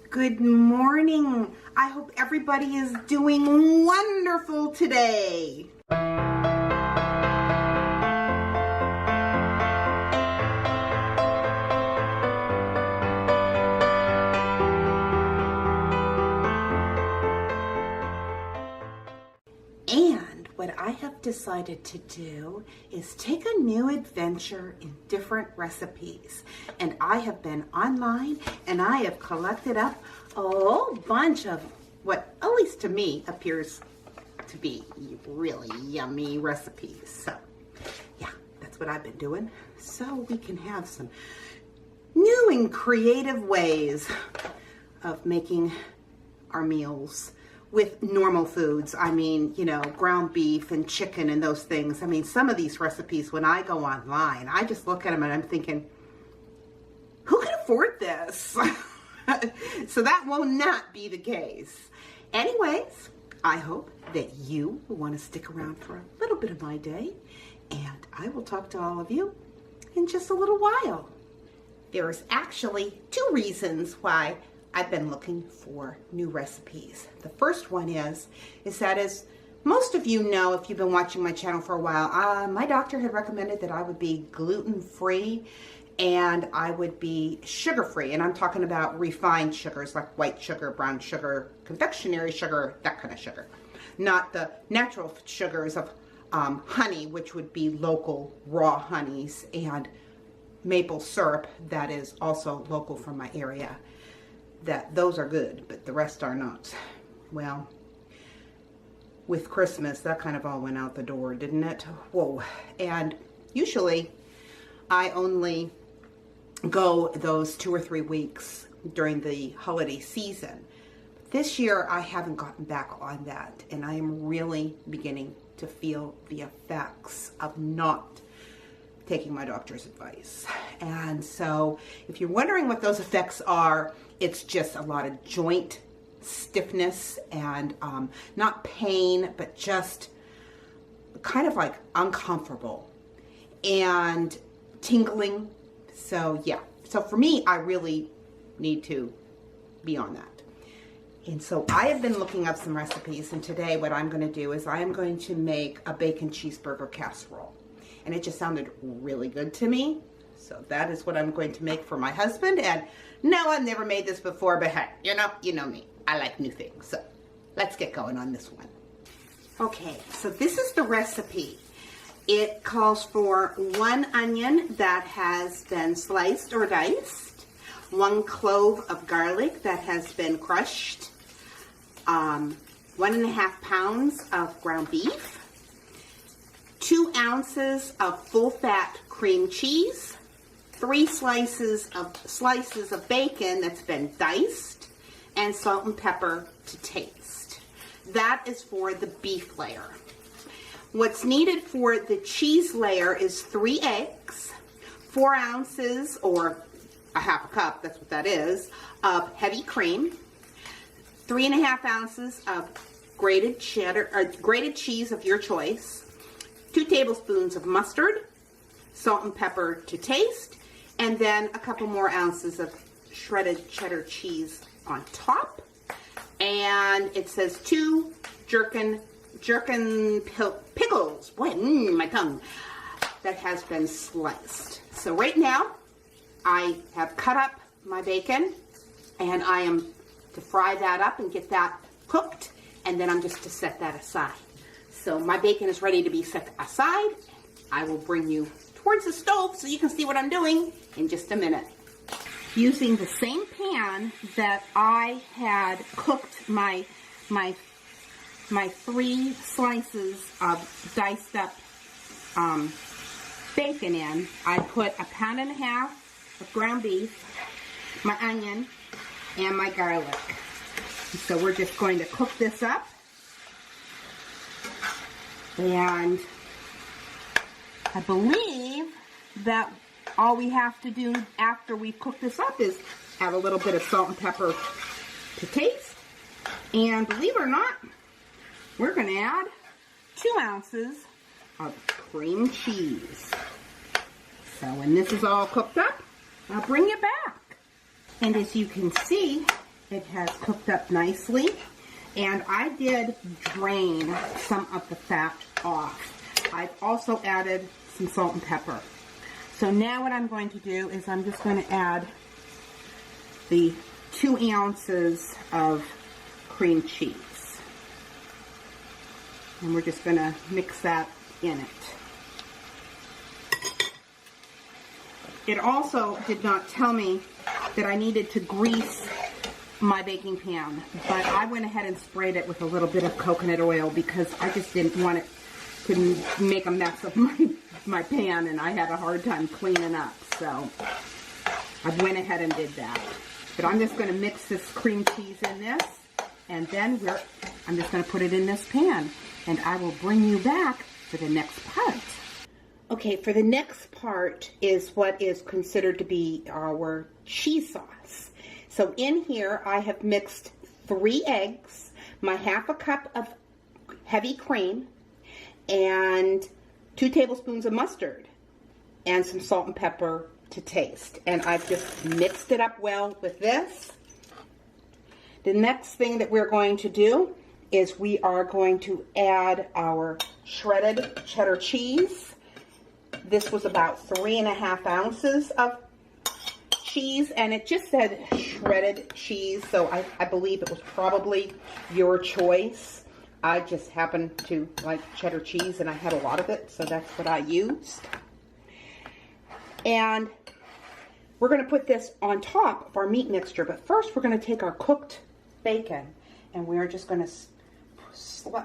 Good morning. I hope everybody is doing wonderful today. And what I have decided to do is take a new adventure in different recipes. And I have been online and I have collected up a whole bunch of what, at least to me, appears to be really yummy recipes. So, yeah, that's what I've been doing. So we can have some new and creative ways of making our meals with normal foods. I mean, you know, ground beef and chicken and those things. I mean, some of these recipes, when I go online, I just look at them and I'm thinking, who can afford this? So that will not be the case. Anyways, I hope that you will want to stick around for a little bit of my day, and I will talk to all of you in just a little while. There's actually two reasons why I've been looking for new recipes. The first one is that, as most of you know, if you've been watching my channel for a while, my doctor had recommended that I would be gluten-free and I would be sugar-free. And I'm talking about refined sugars like white sugar, brown sugar, confectionery sugar, that kind of sugar. Not the natural sugars of honey, which would be local raw honeys, and maple syrup that is also local from my area. Those are good, but the rest are not. Well, with Christmas, that kind of all went out the door, didn't it? Whoa. And usually I only go those 2 or 3 weeks during the holiday season. This year I haven't gotten back on that, and I am really beginning to feel the effects of not taking my doctor's advice. And so if you're wondering what those effects are, it's just a lot of joint stiffness and not pain, but just kind of like uncomfortable and tingling. So yeah, so for me, I really need to be on that. And so I have been looking up some recipes, and today what I'm going to do is I am going to make a bacon cheeseburger casserole. And it just sounded really good to me. So that is what I'm going to make for my husband. And no, I've never made this before, but hey, you know me. I like new things. So let's get going on this one. Okay, so this is the recipe. It calls for 1 onion that has been sliced or diced, 1 clove of garlic that has been crushed, 1.5 pounds of ground beef, 2 ounces of full-fat cream cheese, 3 slices of bacon that's been diced, and salt and pepper to taste. That is for the beef layer. What's needed for the cheese layer is 3 eggs, 4 ounces or a half a cup, that's what that is, of heavy cream, 3.5 ounces of grated cheddar or grated cheese of your choice, 2 tablespoons of mustard, salt and pepper to taste, and then a couple more ounces of shredded cheddar cheese on top. And it says 2 gherkin pickles, boy, my tongue, that has been sliced. So right now, I have cut up my bacon, and I am to fry that up and get that cooked, and then I'm just to set that aside. So my bacon is ready to be set aside. I will bring you towards the stove so you can see what I'm doing in just a minute. Using the same pan that I had cooked my 3 slices of diced up bacon in, I put 1.5 pounds of ground beef, my onion, and my garlic. So we're just going to cook this up. And I believe that all we have to do after we cook this up is add a little bit of salt and pepper to taste. And believe it or not, we're going to add 2 ounces of cream cheese. So when this is all cooked up, I'll bring you back. And as you can see, It has cooked up nicely. And I did drain some of the fat off. I've also added some salt and pepper. So now what I'm going to do is I'm just going to add the 2 ounces of cream cheese. And we're just going to mix that in it. It also did not tell me that I needed to grease my baking pan, but I went ahead and sprayed it with a little bit of coconut oil because I just didn't want it to make a mess of my pan, and I had a hard time cleaning up, so I went ahead and did that. But I'm just going to mix this cream cheese in this, and then I'm just going to put it in this pan, and I will bring you back for the next part. Okay, for the next part is what is considered to be our cheese sauce. So in here, I have mixed 3 eggs, my 1/2 cup of heavy cream, and 2 tablespoons of mustard, and some salt and pepper to taste. And I've just mixed it up well with this. The next thing that we're going to do is we are going to add our shredded cheddar cheese. This was about 3.5 ounces of cheese, and it just said shredded cheese, so I believe it was probably your choice. I just happen to like cheddar cheese, and I had a lot of it, so that's what I used. And we're going to put this on top of our meat mixture, but first we're going to take our cooked bacon, and we're just going to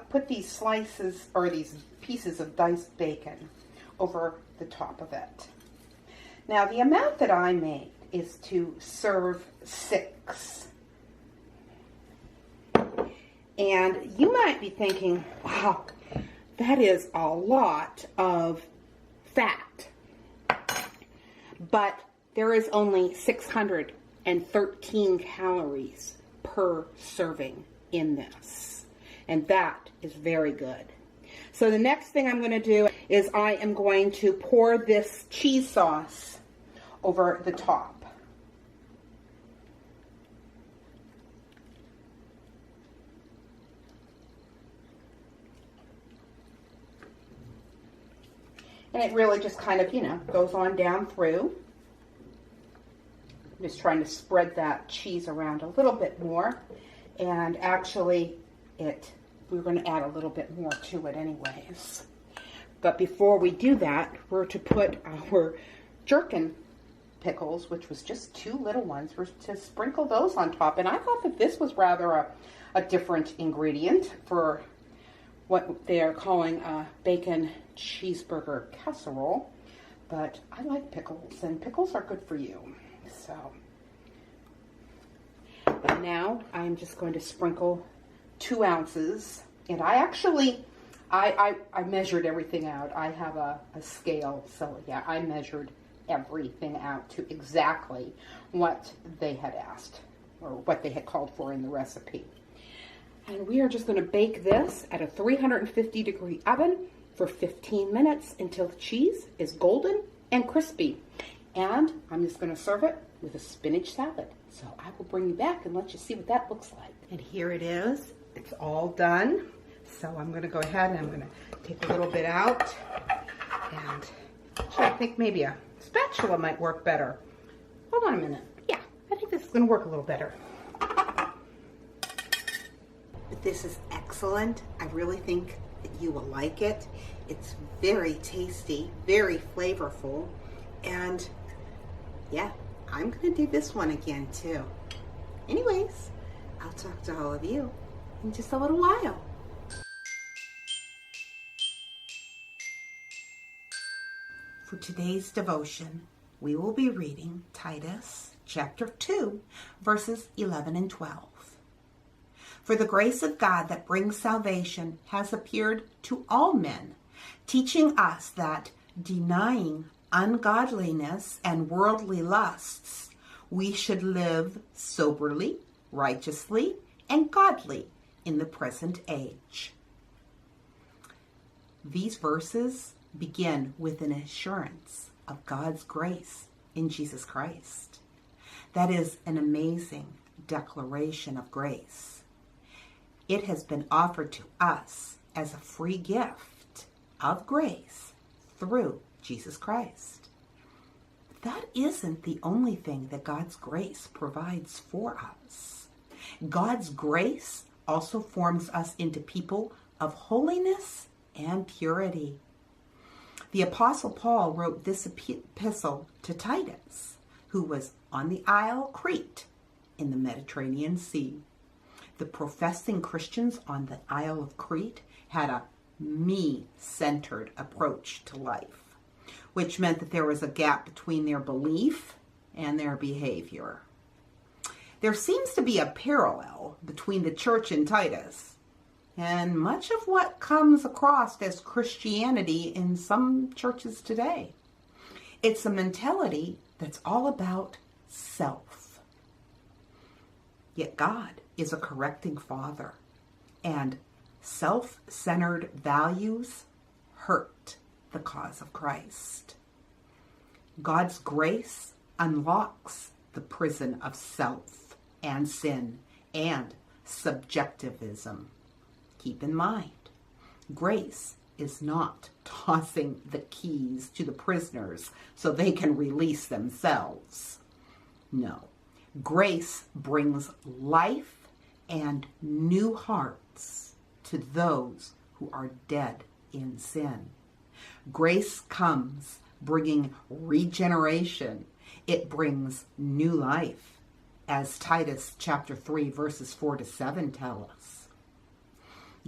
put these slices, or these pieces of diced bacon, over the top of it. Now, the amount that I made is to serve 6. And you might be thinking, wow, that is a lot of fat. But there is only 613 calories per serving in this. And that is very good. So the next thing I'm going to do is I am going to pour this cheese sauce over the top. And it really just kind of, goes on down through. I'm just trying to spread that cheese around a little bit more. And actually, we're going to add a little bit more to it anyways. But before we do that, we're to put our gherkin pickles, which was just 2 little ones, we're to sprinkle those on top. And I thought that this was rather a different ingredient for what they are calling a bacon cheeseburger casserole. But I like pickles, and pickles are good for you. So, and now I'm just going to sprinkle 2 ounces. And I actually, I measured everything out. I have a scale, so yeah, I measured everything out to exactly what they had asked, or what they had called for in the recipe. And we are just going to bake this at a 350-degree oven for 15 minutes until the cheese is golden and crispy. And I'm just going to serve it with a spinach salad. So I will bring you back and let you see what that looks like. And here it is. It's all done. So I'm going to go ahead and I'm going to take a little bit out. And actually, I think maybe a spatula might work better. Hold on a minute. Yeah, I think this is going to work a little better. This is excellent. I really think that you will like it. It's very tasty, very flavorful, and yeah, I'm going to do this one again too. Anyways, I'll talk to all of you in just a little while. For today's devotion, we will be reading Titus chapter 2, verses 11 and 12. For the grace of God that brings salvation has appeared to all men, teaching us that, denying ungodliness and worldly lusts, we should live soberly, righteously, and godly in the present age. These verses begin with an assurance of God's grace in Jesus Christ. That is an amazing declaration of grace. It has been offered to us as a free gift of grace through Jesus Christ. That isn't the only thing that God's grace provides for us. God's grace also forms us into people of holiness and purity. The Apostle Paul wrote this epistle to Titus, who was on the Isle of Crete in the Mediterranean Sea. The professing Christians on the Isle of Crete had a me-centered approach to life, which meant that there was a gap between their belief and their behavior. There seems to be a parallel between the church in Titus and much of what comes across as Christianity in some churches today. It's a mentality that's all about self. Yet God is a correcting Father, and self-centered values hurt the cause of Christ. God's grace unlocks the prison of self and sin and subjectivism. Keep in mind, grace is not tossing the keys to the prisoners so they can release themselves. No, grace brings life and new hearts to those who are dead in sin. Grace comes bringing regeneration. It brings new life, as Titus chapter 3 verses 4-7 tell us.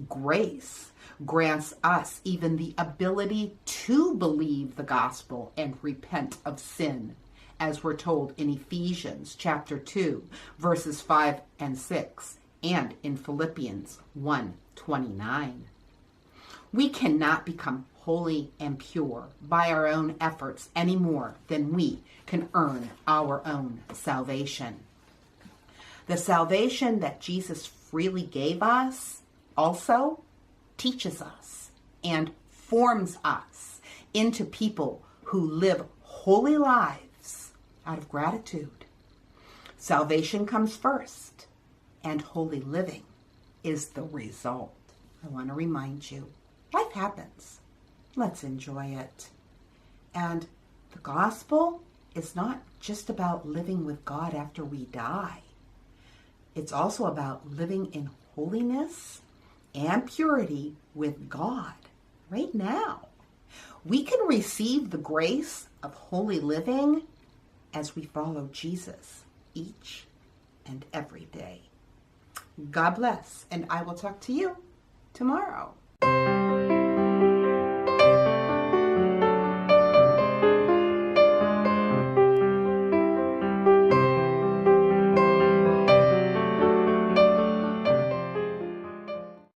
Grace grants us even the ability to believe the gospel and repent of sin, as we're told in Ephesians chapter 2 verses 5 and 6 and in Philippians 1:29. We cannot become holy and pure by our own efforts any more than we can earn our own salvation. The salvation that Jesus freely gave us also teaches us and forms us into people who live holy lives out of gratitude. Salvation comes first, and holy living is the result. I want to remind you, life happens. Let's enjoy it. And the gospel is not just about living with God after we die. It's also about living in holiness and purity with God right now. We can receive the grace of holy living as we follow Jesus each and every day. God bless, and I will talk to you tomorrow.